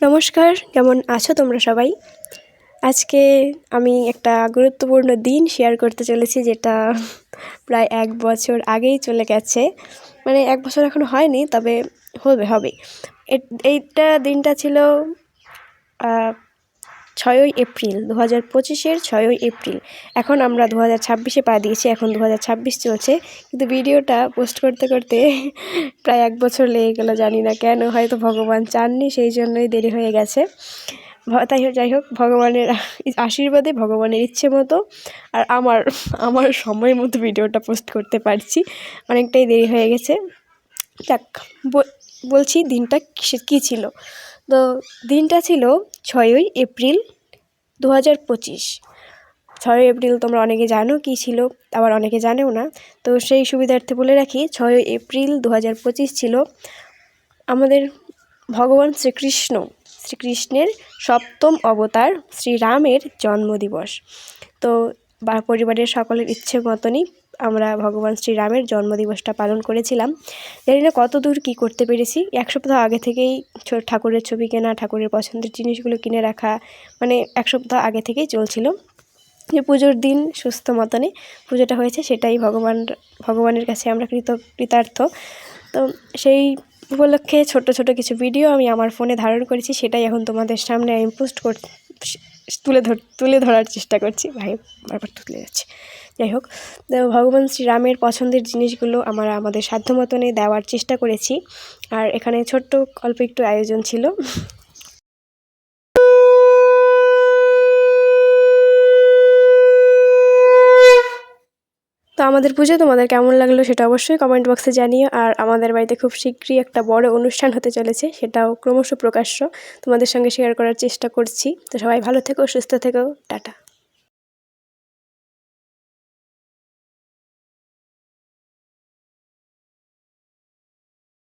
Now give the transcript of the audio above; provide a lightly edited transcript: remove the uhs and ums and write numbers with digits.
নমস্কার, কেমন আছো তোমরা সবাই? আজকে আমি একটা গুরুত্বপূর্ণ দিন শেয়ার করতে চলেছি, যেটা প্রায় 1 বছর আগেই চলে গেছে। মানে 1 বছর এখনো হয়নি, তবে হবে। এইটা দিনটা ছিল 6ই এপ্রিল 2025-এর 6ই এপ্রিল। এখন আমরা 2026-এ পা দিয়েছি, এখন 2026 চলছে, কিন্তু ভিডিওটা পোস্ট করতে করতে প্রায় 1 বছর লেগে গেল। জানি না কেন, হয়তো ভগবান চাননি, সেই জন্যই দেরি হয়ে গেছে। যাই হোক, ভগবানের আশীর্বাদে, ভগবানের ইচ্ছে মতো আর আমার সময় মতো ভিডিওটা পোস্ট করতে পারছি। অনেকটাই দেরি হয়ে গেছে। যাক, বলছি দিনটা কী ছিল। তো দিনটা ছিল 6ই এপ্রিল 2025। 6ই এপ্রিল তোমরা অনেকে জানো কী ছিল, আবার অনেকে জানেও না। তো সেই সুবিধার্থে বলে রাখি, 6ই এপ্রিল 2025 ছিল আমাদের ভগবান শ্রীকৃষ্ণের 7ম অবতার শ্রীরামের জন্মদিবস। তো পরিবারের সকলের ইচ্ছে মতনই আমরা ভগবান শ্রীরামের জন্মদিবসটা পালন করেছিলাম। জানি না কত দূর কী করতে পেরেছি। 1 সপ্তাহ আগে থেকেই ঠাকুরের ছবি কেনা, ঠাকুরের পছন্দের জিনিসগুলো কিনে রাখা, মানে 1 সপ্তাহ আগে থেকেই চলছিল। যে পুজোর দিন সুস্থ মতনই পুজোটা হয়েছে, সেটাই ভগবানের কাছে আমরা কৃতার্থ। তো সেই উপলক্ষে ছোট কিছু ভিডিও আমি আমার ফোনে ধারণ করেছি, সেটাই এখন তোমাদের সামনে আমি তুলে ধরার চেষ্টা করছি। বারবার তুলে যাচ্ছে। যাই হোক, ভগবান শ্রীরামের পছন্দের জিনিসগুলো আমাদের সাধ্য মতনে দেওয়ার চেষ্টা করেছি। আর এখানে ছোট্ট অল্প একটু আয়োজন ছিল। তো আমাদের পুজো তোমাদের কেমন লাগলো সেটা অবশ্যই কমেন্ট বক্সে জানিও। আর আমাদের বাড়িতে খুব শীঘ্রই একটা বড় অনুষ্ঠান হতে চলেছে, সেটাও ক্রমশ প্রকাশ্য তোমাদের সঙ্গে শেয়ার করার চেষ্টা করছি। তো সবাই ভালো থেকো, সুস্থ থেকো, টাটা।